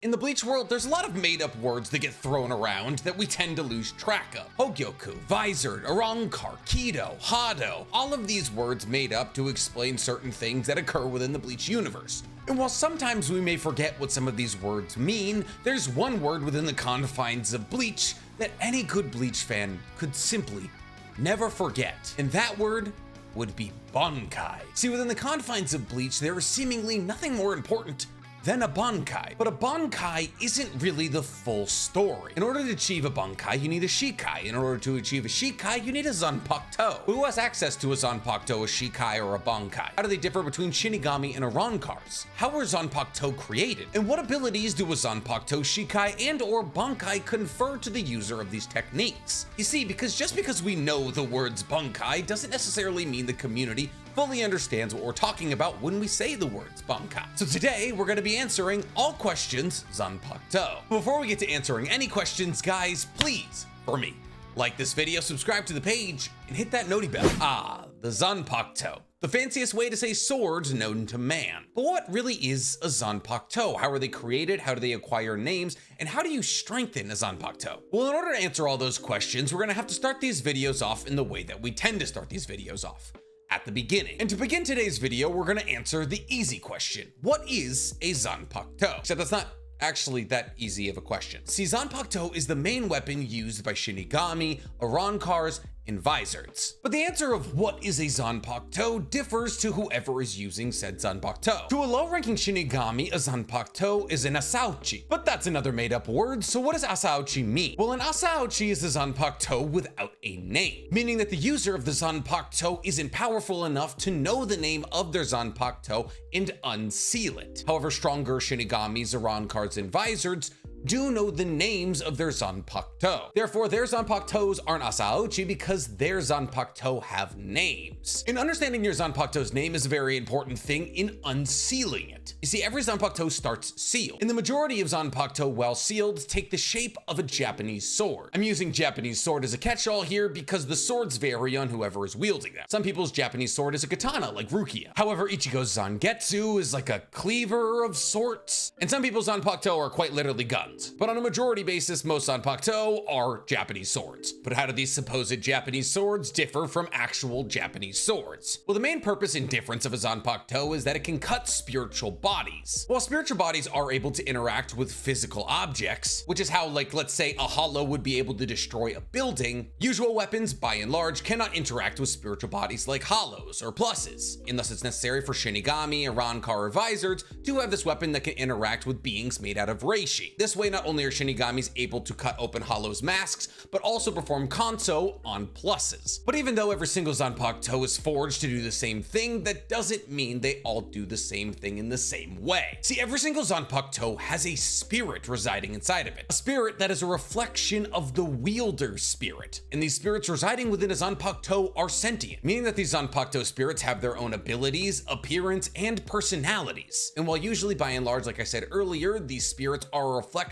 In the Bleach world, there's a lot of made-up words that get thrown around that we tend to lose track of. Hogyoku, Visored, Arankar, Kido, Hado, all of these words made up to explain certain things that occur within the Bleach universe. And while sometimes we may forget what some of these words mean, there's one word within the confines of Bleach that any good Bleach fan could simply never forget. And that word would be Bankai. See, within the confines of Bleach, there is seemingly nothing more important than a Bankai. But a Bankai isn't really the full story. In order to achieve a Bankai, you need a Shikai. In order to achieve a Shikai, you need a Zanpakuto. Who has access to a Zanpakuto, a Shikai, or a Bankai? How do they differ between Shinigami and Arankars? How were Zanpakuto created? And what abilities do a Zanpakuto, Shikai, and or Bankai confer to the user of these techniques? You see, just because we know the words Bankai doesn't necessarily mean the community fully understands what we're talking about when we say the words Bankai. So today, we're going to be answering all questions Zanpakuto. Before we get to answering any questions, guys, please, for me, like this video, subscribe to the page, and hit that noti bell. The Zanpakuto. The fanciest way to say swords known to man. But what really is a Zanpakuto? How are they created? How do they acquire names? And how do you strengthen a Zanpakuto? Well, in order to answer all those questions, we're going to have to start these videos off in the way that we tend to start these videos off, at the beginning. And to begin today's video, we're gonna answer the easy question. What is a Zanpakuto? Except that's not actually that easy of a question. See, Zanpakuto is the main weapon used by Shinigami, Arankars, and Visoreds. But the answer of what is a Zanpakuto differs to whoever is using said Zanpakuto. To a low-ranking Shinigami, a Zanpakuto is an Asauchi. But that's another made-up word, so what does Asauchi mean? Well, an Asauchi is a Zanpakuto without a name, meaning that the user of the Zanpakuto isn't powerful enough to know the name of their Zanpakuto and unseal it. However, stronger Shinigamis, Arankars, and Visoreds do know the names of their Zanpakuto. Therefore, their Zanpakutos aren't Asauchi because their Zanpakuto have names. And understanding your Zanpakuto's name is a very important thing in unsealing it. You see, every Zanpakuto starts sealed, and the majority of Zanpakuto, while sealed, take the shape of a Japanese sword. I'm using Japanese sword as a catch-all here because the swords vary on whoever is wielding them. Some people's Japanese sword is a katana, like Rukia. However, Ichigo's Zangetsu is like a cleaver of sorts, and some people's Zanpakuto are quite literally guns. But on a majority basis, most Zanpakuto are Japanese swords. But how do these supposed Japanese swords differ from actual Japanese swords? Well, the main purpose and difference of a Zanpakuto is that it can cut spiritual bodies. While spiritual bodies are able to interact with physical objects, which is how, like, let's say a hollow would be able to destroy a building, usual weapons, by and large, cannot interact with spiritual bodies like hollows or pluses, unless it's necessary for Shinigami, Arankar, or Visoreds to have this weapon that can interact with beings made out of reishi. This way, not only are Shinigamis able to cut open hollows' masks, but also perform kanso on pluses. But even though every single Zanpakuto is forged to do the same thing, that doesn't mean they all do the same thing in the same way. See, every single Zanpakuto has a spirit residing inside of it. A spirit that is a reflection of the wielder's spirit. And these spirits residing within a Zanpakuto are sentient, meaning that these Zanpakuto spirits have their own abilities, appearance, and personalities. And while usually by and large, like I said earlier, these spirits are a reflection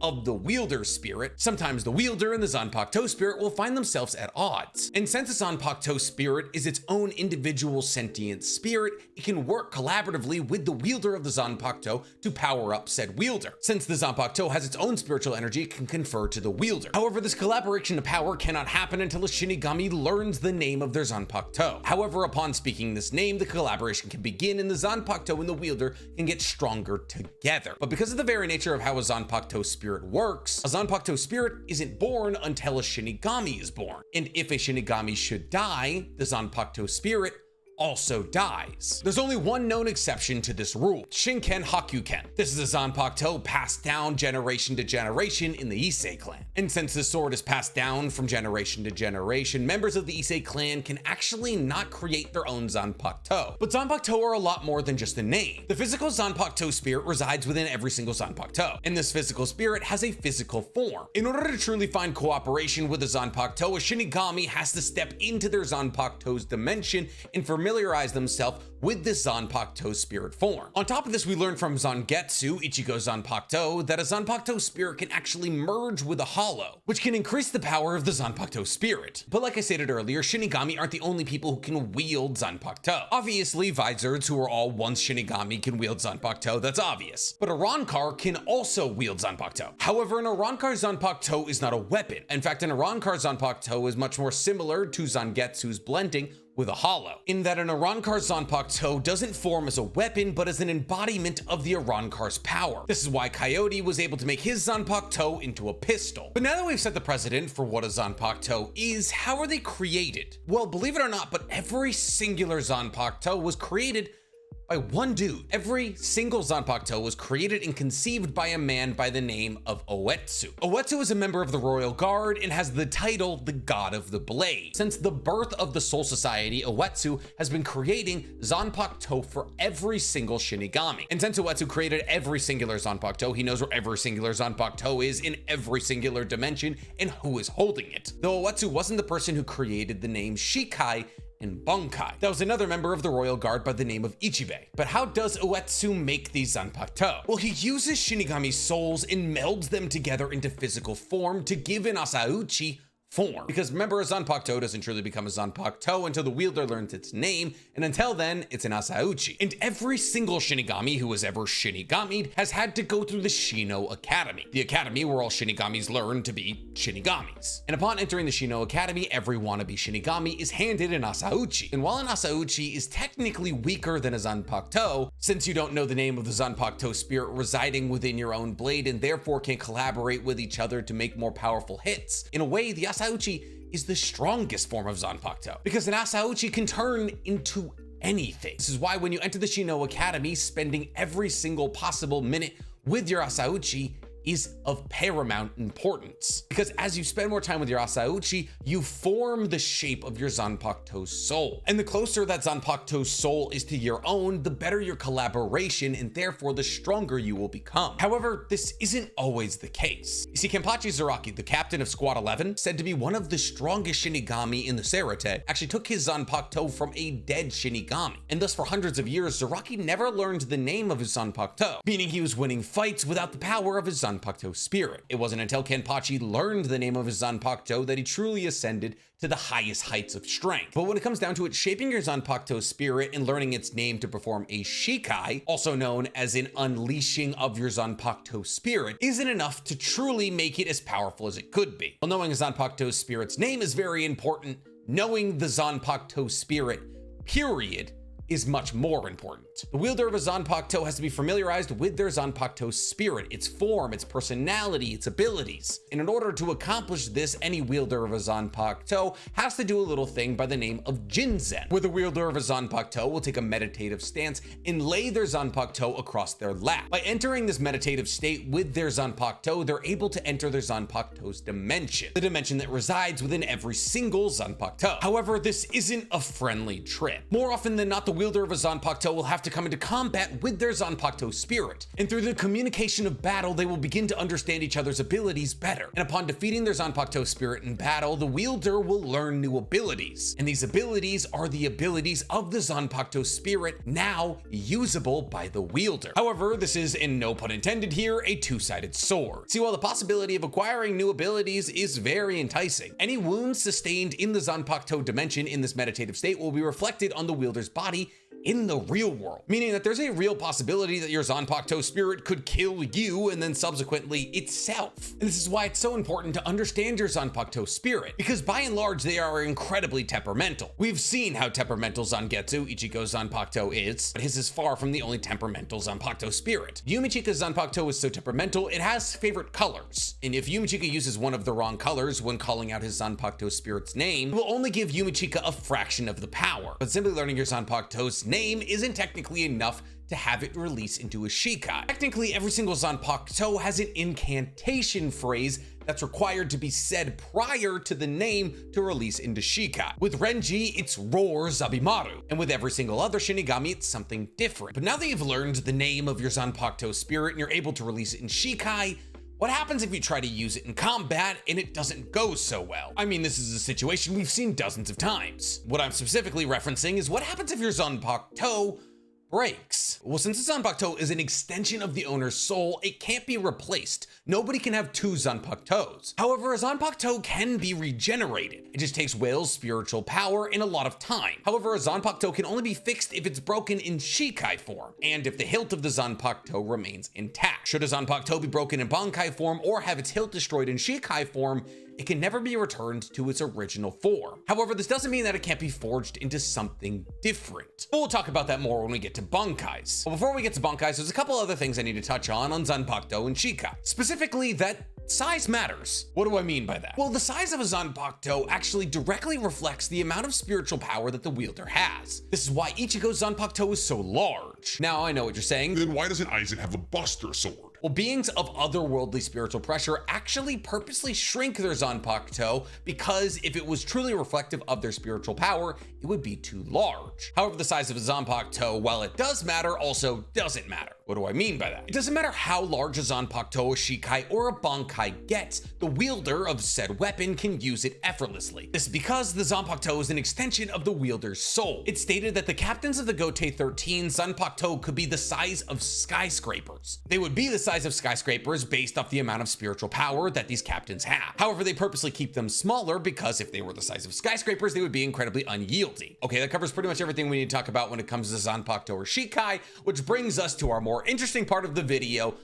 of the wielder's spirit, sometimes the wielder and the Zanpakuto spirit will find themselves at odds. And since the Zanpakuto spirit is its own individual sentient spirit, it can work collaboratively with the wielder of the Zanpakuto to power up said wielder. Since the Zanpakuto has its own spiritual energy, it can confer to the wielder. However, this collaboration of power cannot happen until a Shinigami learns the name of their Zanpakuto. However, upon speaking this name, the collaboration can begin and the Zanpakuto and the wielder can get stronger together. But because of the very nature of how a Zanpakuto spirit works, a Zanpakuto spirit isn't born until a Shinigami is born. And if a Shinigami should die, the Zanpakuto spirit also dies. There's only one known exception to this rule, Shinken Hakuken. This is a Zanpakuto passed down generation to generation in the Issei clan. And since this sword is passed down from generation to generation, members of the Issei clan can actually not create their own Zanpakuto. But Zanpakuto are a lot more than just a name. The physical Zanpakuto spirit resides within every single Zanpakuto, and this physical spirit has a physical form. In order to truly find cooperation with a Zanpakuto, a Shinigami has to step into their Zanpakuto's dimension, and for familiarize themselves with the Zanpakuto spirit form. On top of this, we learn from Zangetsu, Ichigo Zanpakuto, that a Zanpakuto spirit can actually merge with a hollow, which can increase the power of the Zanpakuto spirit. But like I stated earlier, Shinigami aren't the only people who can wield Zanpakuto. Obviously, Vizards, who are all once Shinigami, can wield Zanpakuto, that's obvious. But a Rancor can also wield Zanpakuto. However, an Rancor Zanpakuto is not a weapon. In fact, an Rancor Zanpakuto is much more similar to Zangetsu's blending with a hollow, in that an Rancor Zanpakuto doesn't form as a weapon, but as an embodiment of the Rancor's power. This is why Coyote was able to make his Zanpakuto into a pistol. But now that we've set the precedent for what a Zanpakuto is, how are they created? Well, believe it or not, but every singular Zanpakuto was created by one dude. Every single Zanpakuto was created and conceived by a man by the name of Oetsu. Oetsu is a member of the Royal Guard and has the title, the God of the Blade. Since the birth of the Soul Society, Oetsu has been creating Zanpakuto for every single Shinigami. And since Oetsu created every singular Zanpakuto, he knows where every singular Zanpakuto is in every singular dimension and who is holding it. Though Oetsu wasn't the person who created the name Shikai and Bankai. That was another member of the Royal Guard by the name of Ichibei. But how does Oetsu make these Zanpakuto? Well, he uses Shinigami souls and melds them together into physical form to give an Asauchi form. Because remember, a Zanpakuto doesn't truly become a Zanpakuto until the wielder learns its name, and until then, it's an Asauchi. And every single Shinigami who has ever Shinigami'd has had to go through the Shino Academy, the academy where all Shinigamis learn to be Shinigamis. And upon entering the Shino Academy, every wannabe Shinigami is handed an Asauchi. And while an Asauchi is technically weaker than a Zanpakuto, since you don't know the name of the Zanpakuto spirit residing within your own blade and therefore can collaborate with each other to make more powerful hits, in a way, the Asauchi is the strongest form of Zanpakuto, because an Asauchi can turn into anything. This is why when you enter the Shino Academy, spending every single possible minute with your Asauchi is of paramount importance, because as you spend more time with your Asauchi, you form the shape of your Zanpakuto's soul. And the closer that Zanpakuto's soul is to your own, the better your collaboration, and therefore the stronger you will become. However, this isn't always the case. You see, Kenpachi Zaraki, the captain of Squad 11, said to be one of the strongest Shinigami in the Serete, actually took his Zanpakuto from a dead Shinigami. And thus for hundreds of years, Zaraki never learned the name of his Zanpakuto, meaning he was winning fights without the power of his Zanpakuto spirit. It wasn't until Kenpachi learned the name of his Zanpakuto that he truly ascended to the highest heights of strength. But when it comes down to it, shaping your Zanpakuto spirit and learning its name to perform a Shikai, also known as an unleashing of your Zanpakuto spirit, isn't enough to truly make it as powerful as it could be. While knowing a Zanpakuto spirit's name is very important, knowing the Zanpakuto spirit, period, is much more important. The wielder of a Zanpakuto has to be familiarized with their Zanpakuto spirit, its form, its personality, its abilities. And in order to accomplish this, any wielder of a Zanpakuto has to do a little thing by the name of Jinzen, where the wielder of a Zanpakuto will take a meditative stance and lay their Zanpakuto across their lap. By entering this meditative state with their Zanpakuto, they're able to enter their Zanpakuto's dimension, the dimension that resides within every single Zanpakuto. However, this isn't a friendly trip. More often than not, the wielder of a Zanpakuto will have to come into combat with their Zanpakuto spirit, and through the communication of battle, they will begin to understand each other's abilities better. And upon defeating their Zanpakuto spirit in battle, the wielder will learn new abilities, and these abilities are the abilities of the Zanpakuto spirit, now usable by the wielder. However, this is, and no pun intended here, a two-sided sword. See, while the possibility of acquiring new abilities is very enticing, any wounds sustained in the Zanpakuto dimension in this meditative state will be reflected on the wielder's body in the real world, meaning that there's a real possibility that your Zanpakuto spirit could kill you and then subsequently itself. And this is why it's so important to understand your Zanpakuto spirit, because by and large, they are incredibly temperamental. We've seen how temperamental Zangetsu, Ichigo's Zanpakuto, is, but his is far from the only temperamental Zanpakuto spirit. Yumichika's Zanpakuto is so temperamental, it has favorite colors. And if Yumichika uses one of the wrong colors when calling out his Zanpakuto spirit's name, it will only give Yumichika a fraction of the power. But simply learning your Zanpakuto's name isn't technically enough to have it release into a Shikai. Technically, every single Zanpakuto has an incantation phrase that's required to be said prior to the name to release into Shikai. With Renji, it's Roar Zabimaru, and with every single other Shinigami, it's something different. But now that you've learned the name of your Zanpakuto spirit and you're able to release it in Shikai, What happens if you try to use it in combat and it doesn't go so well? I mean, this is a situation we've seen dozens of times. What I'm specifically referencing is what happens if your Zanpakuto breaks. Well, since the Zanpakuto is an extension of the owner's soul, it can't be replaced. Nobody can have two Zanpakutos. However, a Zanpakuto can be regenerated. It just takes Whale's spiritual power and a lot of time. However, a Zanpakuto can only be fixed if it's broken in Shikai form, and if the hilt of the Zanpakuto remains intact. Should a Zanpakuto be broken in Bankai form or have its hilt destroyed in Shikai form, it can never be returned to its original form. However, this doesn't mean that it can't be forged into something different. We'll talk about that more when we get to Bankais. But before we get to Bankais, there's a couple other things I need to touch on Zanpakuto and Shikai. Specifically, that size matters. What do I mean by that? Well, the size of a Zanpakuto actually directly reflects the amount of spiritual power that the wielder has. This is why Ichigo's Zanpakuto is so large. Now, I know what you're saying. Then why doesn't Aizen have a Buster Sword? Well, beings of otherworldly spiritual pressure actually purposely shrink their Zanpakuto because if it was truly reflective of their spiritual power, it would be too large. However, the size of a Zanpakuto, while it does matter, also doesn't matter. What do I mean by that? It doesn't matter how large a Zanpakuto, a Shikai, or a Bankai gets, the wielder of said weapon can use it effortlessly. This is because the Zanpakuto is an extension of the wielder's soul. It's stated that the captains of the Gotei 13 Zanpakuto could be the size of skyscrapers. They would be the size of skyscrapers based off the amount of spiritual power that these captains have. However, they purposely keep them smaller because if they were the size of skyscrapers, they would be incredibly unyielding. Okay, that covers pretty much everything we need to talk about when it comes to Zanpakuto or Shikai, which brings us to our more interesting part of the video,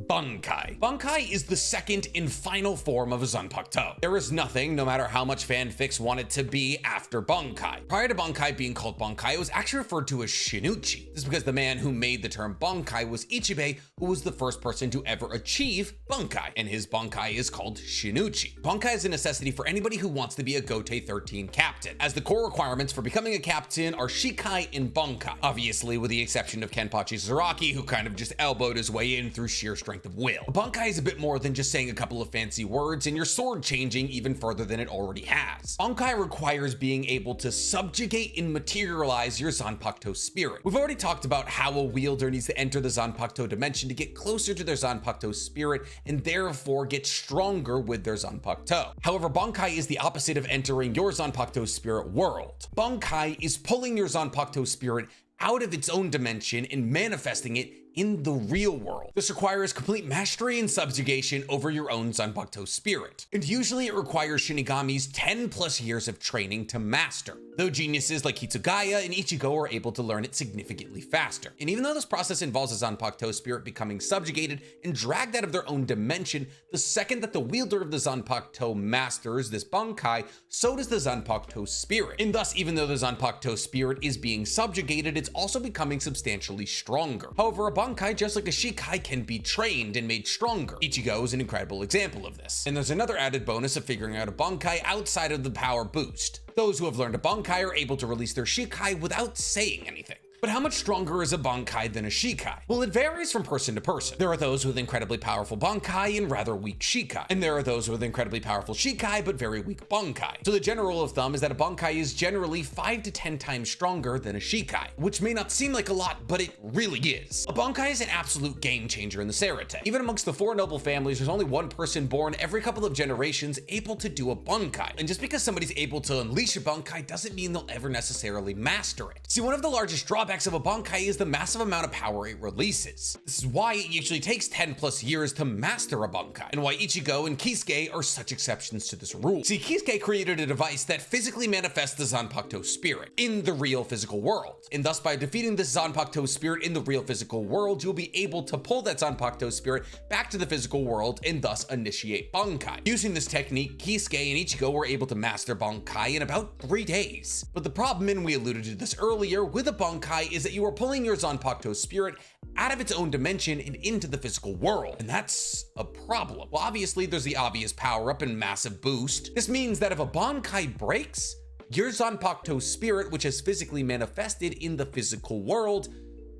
Bankai. Bankai is the second and final form of a Zanpakuto. There is nothing, no matter how much fanfics want it to be, after Bankai. Prior to Bankai being called Bankai, it was actually referred to as Shinuchi. This is because the man who made the term Bankai was Ichibei, who was the first person to ever achieve Bankai, and his Bankai is called Shinuchi. Bankai is a necessity for anybody who wants to be a Gotei 13 captain, as the core requirements for becoming a captain are Shikai and Bankai, obviously with the exception of Kenpachi Zaraki, who kind of just elbowed his way in through sheer strength of will. A Bankai is a bit more than just saying a couple of fancy words and your sword changing even further than it already has. Bankai requires being able to subjugate and materialize your Zanpakuto spirit. We've already talked about how a wielder needs to enter the Zanpakuto dimension to get closer to their Zanpakuto spirit and therefore get stronger with their Zanpakuto. However, Bankai is the opposite of entering your Zanpakuto spirit world. Bankai is pulling your Zanpakuto spirit out of its own dimension and manifesting it in the real world. This requires complete mastery and subjugation over your own Zanpakuto spirit. And usually it requires Shinigami's 10 plus years of training to master, though geniuses like Hitsugaya and Ichigo are able to learn it significantly faster. And even though this process involves a Zanpakuto spirit becoming subjugated and dragged out of their own dimension, the second that the wielder of the Zanpakuto masters this Bankai, so does the Zanpakuto spirit. And thus, even though the Zanpakuto spirit is being subjugated, it's also becoming substantially stronger. However, a Bankai, just like a Shikai, can be trained and made stronger. Ichigo is an incredible example of this. And there's another added bonus of figuring out a Bankai outside of the power boost. Those who have learned a Bankai are able to release their Shikai without saying anything. But how much stronger is a Bankai than a Shikai? Well, it varies from person to person. There are those with incredibly powerful Bankai and rather weak Shikai. And there are those with incredibly powerful Shikai but very weak Bankai. So the general rule of thumb is that a Bankai is generally 5 to 10 times stronger than a Shikai, which may not seem like a lot, but it really is. A Bankai is an absolute game changer in the Seirete. Even amongst the 4 noble families, there's only one person born every couple of generations able to do a Bankai. And just because somebody's able to unleash a Bankai doesn't mean they'll ever necessarily master it. See, one of the largest drawbacks of a Bankai is the massive amount of power it releases. This is why it usually takes 10 plus years to master a Bankai, and why Ichigo and Kisuke are such exceptions to this rule. See, Kisuke created a device that physically manifests the Zanpakuto spirit in the real physical world, and thus by defeating this Zanpakuto spirit in the real physical world, you'll be able to pull that Zanpakuto spirit back to the physical world and thus initiate Bankai. Using this technique, Kisuke and Ichigo were able to master Bankai in about 3 days. But the problem, and we alluded to this earlier, with a Bankai is that you are pulling your Zanpakuto spirit out of its own dimension and into the physical world, and that's a problem. Well, obviously there's the obvious power-up and massive boost. This means that if a Bankai breaks, your Zanpakuto spirit, which has physically manifested in the physical world,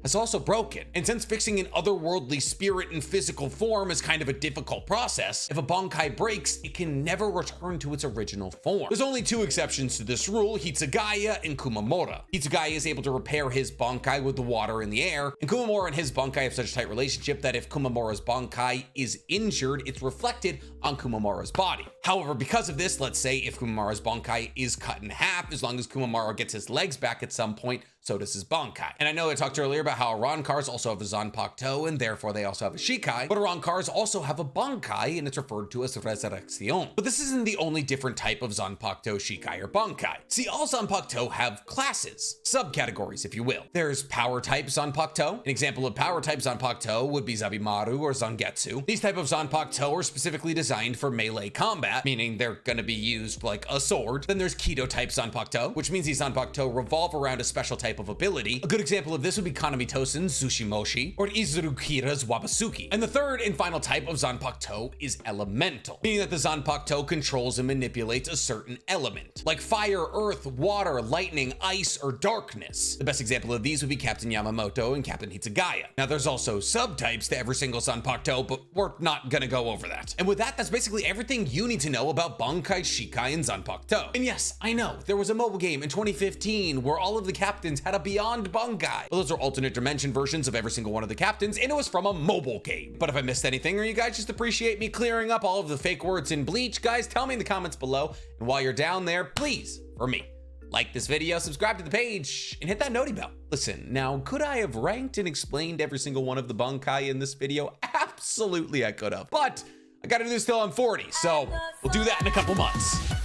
has also broken. And since fixing an otherworldly spirit in physical form is kind of a difficult process, if a Bankai breaks, it can never return to its original form. There's only two exceptions to this rule, Hitsugaya and Kumamura. Hitsugaya is able to repair his Bankai with the water in the air, and Kumamura and his Bankai have such a tight relationship that if Kumamura's Bankai is injured, it's reflected on Kumamura's body. However, because of this, let's say if Kumamura's Bankai is cut in half, as long as Kumamura gets his legs back at some point, so does his Bankai. And I know I talked earlier about how Arankars also have a Zanpakuto, and therefore they also have a Shikai, but Arankars also have a Bankai, and it's referred to as Resurrección. But this isn't the only different type of Zanpakuto, Shikai, or Bankai. See, all Zanpakuto have classes, subcategories, if you will. There's power type Zanpakuto. An example of power type Zanpakuto would be Zabimaru or Zangetsu. These type of Zanpakuto are specifically designed for melee combat, meaning they're gonna be used like a sword. Then there's Kido type Zanpakuto, which means these Zanpakuto revolve around a special type of ability. A good example of this would be Kanami Tosen's Tsushimoshi or Izurukira's Wabasuki. And the third and final type of Zanpakuto is elemental, meaning that the Zanpakuto controls and manipulates a certain element, like fire, earth, water, lightning, ice, or darkness. The best example of these would be Captain Yamamoto and Captain Hitsugaya. Now there's also subtypes to every single Zanpakuto, but we're not gonna go over that. And with that, that's basically everything you need to know about Bankai, Shikai, and Zanpakuto. And yes, I know, there was a mobile game in 2015 where all of the captains had a Beyond Bankai. Well, those are alternate dimension versions of every single one of the captains, and it was from a mobile game. But if I missed anything, or you guys just appreciate me clearing up all of the fake words in Bleach, guys, tell me in the comments below. And while you're down there, please, for me, like this video, subscribe to the page, and hit that noti bell. Listen, now, could I have ranked and explained every single one of the Bankai in this video? Absolutely I could have, but I gotta do this till I'm 40, so we'll do that in a couple months.